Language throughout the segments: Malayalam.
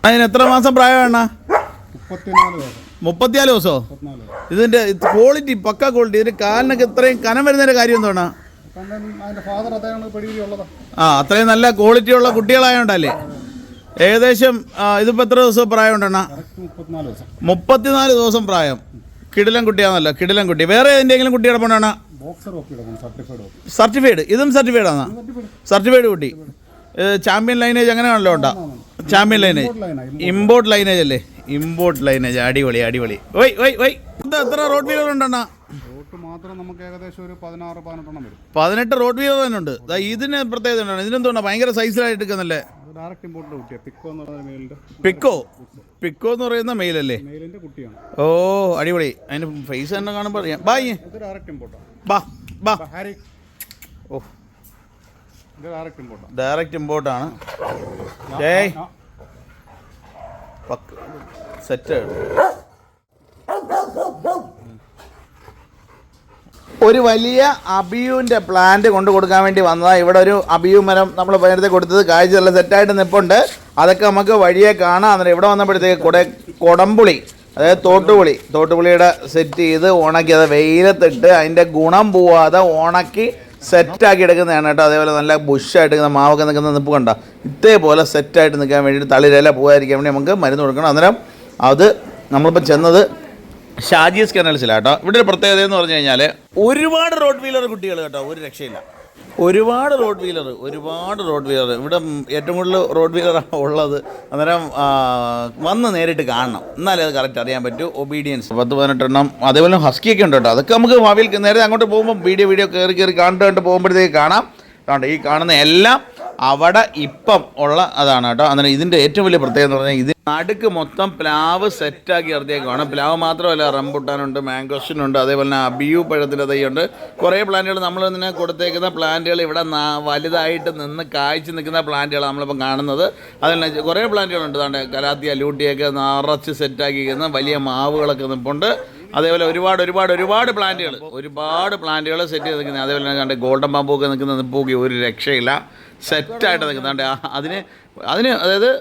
അതിന് എത്ര മാസം പ്രായമാണ്? 34 ദിവസമോ? ഇതിന്റെ ക്വാളിറ്റി പക്ക ക്വാളിറ്റി. ഇതിന്റെ കാലിനൊക്കെ ഇത്രയും കനം വരുന്നതിന്റെ കാര്യം എന്താണ്? അത്രയും നല്ല ക്വാളിറ്റി ഉള്ള കുട്ടികളായോണ്ടല്ലേ? ഏകദേശം ഇതിപ്പോ എത്ര ദിവസം പ്രായം ഉണ്ടെണ്ണ? 34 ദിവസം പ്രായം. കിടിലൻ കുട്ടിയാണല്ലോ, കിടിലൻ കുട്ടി. വേറെ എന്തെങ്കിലും കുട്ടിയുടെ പോണാണ്? സർട്ടിഫൈഡ്. ഇതും സർട്ടിഫൈഡ് ആണ്. സർട്ടിഫൈഡ് കുട്ടി. ചാമ്പ്യൻ ലൈനേജ് അങ്ങനെയാണല്ലോ ഉണ്ടാ? ചാമ്പ്യൻ ലൈനേജ്, ഇമ്പോർട്ട് ലൈനേജ് അല്ലേ? Import lineage. അടിപൊളി അടിപൊളി. എത്ര റോഡ് വീലർ ഉണ്ടെണ്ണ? 18 റോഡ് വീലർ തന്നെ ഉണ്ട്. ഇതിന് പ്രത്യേകത ഉണ്ടോ? ഇതിനെന്തുകൊണ്ടാ ഭയങ്കര സൈസിലായിട്ട് എടുക്കുന്നല്ലേ? പിക്കോ. പിക്കോ എന്ന് പറയുന്ന മെയിലല്ലേ? ഓ അടിപൊളി. അതിന് ഫേസ് തന്നെ കാണുമ്പോൾ അറിയാം. ഓ ഡയറക്റ്റ് ഇമ്പോർട്ടാണ്. സെറ്റ്. ഒരു വലിയ അബിയുവിൻ്റെ പ്ലാന്റ് കൊണ്ടു കൊടുക്കാൻ വേണ്ടി വന്നതാണ്. ഇവിടെ ഒരു അബിയു മരം നമ്മൾ നേരത്തെ കൊടുത്തത് കാഴ്ച നല്ല സെറ്റായിട്ട് നിൽപ്പുണ്ട്. അതൊക്കെ നമുക്ക് വഴിയെ കാണാം. അന്നേരം ഇവിടെ വന്നപ്പോഴത്തേക്ക് കൊടംപുളി, അതായത് തോട്ടുപുളിയുടെ സെറ്റ് ചെയ്ത് ഉണക്കി, അത് വെയിലത്തിട്ട് അതിൻ്റെ ഗുണം പോവാതെ ഉണക്കി സെറ്റാക്കി എടുക്കുന്നതാണ് കേട്ടോ. അതേപോലെ നല്ല ബുഷായിട്ട് നിൽക്കുന്ന മാവൊക്കെ നിൽക്കുന്ന നിൽപ്പ് കണ്ട ഇതേപോലെ സെറ്റായിട്ട് നിൽക്കാൻ വേണ്ടിയിട്ട് തളിരില പോകാതിരിക്കാൻ വേണ്ടി നമുക്ക് മരുന്ന് കൊടുക്കണം. അന്നേരം അത് നമ്മളിപ്പോൾ ചെന്നത് ഷാജീസ് കെനൽസിലാണ് കേട്ടോ. ഇവിടെ ഒരു പ്രത്യേകത എന്ന് പറഞ്ഞു കഴിഞ്ഞാൽ ഒരുപാട് റോഡ് വീലർ കുട്ടികൾ കേട്ടോ, ഒരു രക്ഷയില്ല. ഒരുപാട് റോഡ് വീലർ ഇവിടെ ഏറ്റവും കൂടുതൽ റോഡ് വീലറാണ് ഉള്ളത്. അന്നേരം വന്ന് നേരിട്ട് കാണണം, എന്നാലേ അത് കറക്റ്റ് അറിയാൻ പറ്റൂ. ഒബീഡിയൻസ് 10-18 എണ്ണം. അതേപോലെ ഹസ്കിയൊക്കെ ഉണ്ട് കേട്ടോ. അതൊക്കെ നമുക്ക് ഭാവിയിൽ നേരെ അങ്ങോട്ട് പോകുമ്പോൾ വീഡിയോ കയറി കണ്ടിട്ട് പോകുമ്പോഴത്തേക്ക് കാണാം. അതുകൊണ്ട് ഈ കാണുന്ന എല്ലാം അവിടെ ഇപ്പം ഉള്ള അതാണ് കേട്ടോ. അന്നേരം ഇതിൻ്റെ ഏറ്റവും വലിയ പ്രത്യേകത എന്ന് പറഞ്ഞാൽ ഇത് നടുക്ക് മൊത്തം പ്ലാവ് സെറ്റാക്കി ഇറത്തിയേക്കാണ്. പ്ലാവ് മാത്രമല്ല, റംബുട്ടാനുണ്ട്, മാംഗോസ്റ്റിനുണ്ട്, അതേപോലെ തന്നെ അബിയു പഴത്തിൻ്റെ തൈയുണ്ട്. കുറേ പ്ലാന്റുകൾ നമ്മൾ ഇതിനെ കൊടുത്തേക്കുന്ന പ്ലാന്റുകൾ ഇവിടെ വലുതായിട്ട് നിന്ന് കായ്ച്ച് നിൽക്കുന്ന പ്ലാന്റുകളാണ് നമ്മളിപ്പം കാണുന്നത്. അതിൽ കുറേ പ്ലാന്റുകളുണ്ട്. അതാണ്ട് കലാത്തിയ ലൂട്ടിയൊക്കെ നിറച്ച് സെറ്റാക്കിയിരിക്കുന്ന വലിയ മാവുകളൊക്കെ നിൽപ്പുണ്ട്. അതേപോലെ ഒരുപാട് പ്ലാന്റുകൾ സെറ്റ് ചെയ്ത് നിൽക്കുന്നത്. അതേപോലെ തന്നെ കണ്ട് ഗോൾഡൻ ബാമ്പൂക്കെ നിൽക്കുന്ന നിൽപ്പൂക്കി ഒരു രക്ഷയില്ല, സെറ്റായിട്ട് നിൽക്കുന്നുണ്ട്. അതിന് അതായത്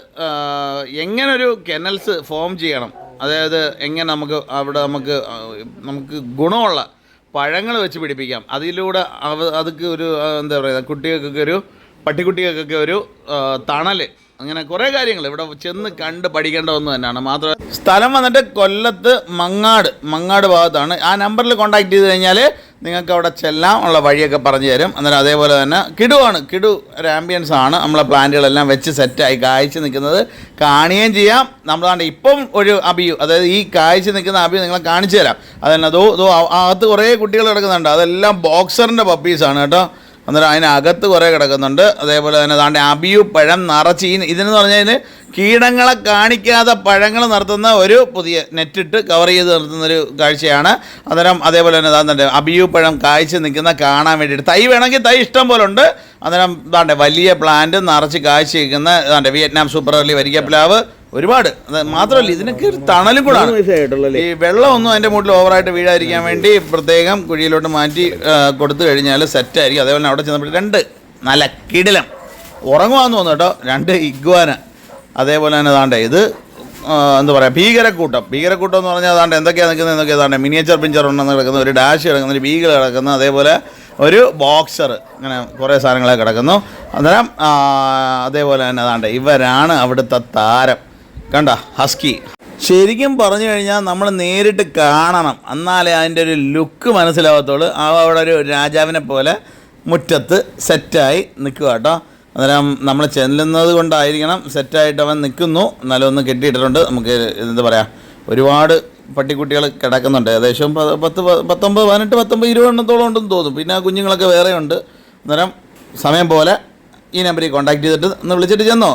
എങ്ങനൊരു കെനൽസ് ഫോം ചെയ്യണം, അതായത് എങ്ങനെ അവിടെ നമുക്ക് ഗുണമുള്ള പഴങ്ങൾ വെച്ച് പിടിപ്പിക്കാം, അതിലൂടെ അതൊക്കെ ഒരു എന്താ പറയുക, കുട്ടികൾക്കൊക്കെ ഒരു പട്ടിക്കുട്ടികൾക്കൊക്കെ ഒരു തണൽ, അങ്ങനെ കുറേ കാര്യങ്ങൾ ഇവിടെ ചെന്ന് കണ്ട് പഠിക്കേണ്ട ഒന്ന് തന്നെയാണ്. മാത്രമല്ല സ്ഥലം വന്നിട്ട് കൊല്ലത്ത് മങ്ങാട് ഭാഗത്താണ്. ആ നമ്പറിൽ കോൺടാക്ട് ചെയ്ത് കഴിഞ്ഞാൽ നിങ്ങൾക്ക് അവിടെ ചെല്ലാം, ഉള്ള വഴിയൊക്കെ പറഞ്ഞു തരും. അന്നേരം അതേപോലെ തന്നെ കിടു ഒരു ആംബിയൻസ് ആണ്. നമ്മളെ പ്ലാന്റുകളെല്ലാം വെച്ച് സെറ്റായി കായ്ച്ച് നിൽക്കുന്നത് കാണുകയും ചെയ്യാം. നമ്മളാണ്ട് ഇപ്പം ഒരു അബിയു, അതായത് ഈ കായ്ച്ച് നിൽക്കുന്ന അബിയു നിങ്ങളെ കാണിച്ചു തരാം. അതന്നെ അകത്ത് കുറേ കുട്ടികൾ കിടക്കുന്നുണ്ട്. അതെല്ലാം ബോക്സറിൻ്റെ പപ്പീസാണ് കേട്ടോ. അന്നേരം അതിനകത്ത് കുറേ കിടക്കുന്നുണ്ട്. അതേപോലെ തന്നെ അതാണ്ട് അബിയു പഴം നിറച്ച് ഇതിനെന്ന് പറഞ്ഞാൽ കീടങ്ങളെ കാണിക്കാതെ പഴങ്ങൾ നിർത്തുന്ന ഒരു പുതിയ നെറ്റിട്ട് കവർ ചെയ്ത് നിർത്തുന്നൊരു കാഴ്ചയാണ്. അന്നേരം അതേപോലെ തന്നെ അതാണ്ട് അബിയു പഴം കായ്ച്ച് നിൽക്കുന്ന കാണാൻ വേണ്ടിയിട്ട് തൈ വേണമെങ്കിൽ തൈ ഇഷ്ടം പോലെ ഉണ്ട്. അന്നേരം ഇതാണ്ട് വലിയ പ്ലാന്റ് നിറച്ച് കായ്ച്ച് നിൽക്കുന്ന ഇതാണ്ട് വിയറ്റ്നാം സൂപ്പർ എർലി വരിക്കപ്ലാവ് ഒരുപാട്. അത് മാത്രമല്ല ഇതിനൊക്കെ ഒരു തണലും കൂടാണ്. ഈ വെള്ളമൊന്നും അതിൻ്റെ മുകളിൽ ഓവറായിട്ട് വീഴാതിരിക്കാൻ വേണ്ടി പ്രത്യേകം കുഴിയിലോട്ട് മാറ്റി കൊടുത്തു കഴിഞ്ഞാൽ സെറ്റായിരിക്കും. അതേപോലെ അവിടെ ചെന്നപ്പോൾ 2 നല്ല കിടിലം ഉറങ്ങുവാന്ന് തോന്നുന്നു കേട്ടോ, 2 ഇഗ്വാന. അതേപോലെ തന്നെ അതാണ്ട് ഇത് എന്താ പറയുക, ഭീകരക്കൂട്ടം എന്ന് പറഞ്ഞാൽ അതാണ്ട് എന്തൊക്കെയാണ് നിൽക്കുന്നത് ഏതാണ്ട് മിനിയേച്ചർ പിഞ്ചർ ഉണ്ടെന്ന് കിടക്കുന്ന, ഒരു ഡാഷ് കിടക്കുന്ന, ഒരു ബീഗിൾ കിടക്കുന്ന, അതേപോലെ ഒരു ബോക്സർ, അങ്ങനെ കുറേ സാധനങ്ങളൊക്കെ കിടക്കുന്നു. അന്നേരം അതേപോലെ തന്നെ അതാണ്ട് ഇവരാണ് അവിടുത്തെ താരം. കണ്ട ഹസ്കി. ശരിക്കും പറഞ്ഞു കഴിഞ്ഞാൽ നമ്മൾ നേരിട്ട് കാണണം, എന്നാലേ അതിൻ്റെ ഒരു ലുക്ക് മനസ്സിലാവത്തുള്ളൂ. അവിടെ ഒരു രാജാവിനെ പോലെ മുറ്റത്ത് സെറ്റായി നിൽക്കുക കേട്ടോ. അന്നേരം നമ്മൾ ചെല്ലുന്നത് കൊണ്ടായിരിക്കണം സെറ്റായിട്ട് അവൻ നിൽക്കുന്നു. എന്നാലും ഒന്ന് കെട്ടിയിട്ടിട്ടുണ്ട്. നമുക്ക് എന്താ പറയുക, ഒരുപാട് പട്ടിക്കുട്ടികൾ കിടക്കുന്നുണ്ട്. ഏകദേശം 19-20 എണ്ണത്തോളം ഉണ്ടെന്ന് തോന്നും. പിന്നെ കുഞ്ഞുങ്ങളൊക്കെ വേറെ ഉണ്ട്. അന്നേരം സമയം പോലെ ഈ നമ്പറിൽ കോൺടാക്ട് ചെയ്തിട്ട് ഒന്ന് വിളിച്ചിട്ട് ചെന്നോ.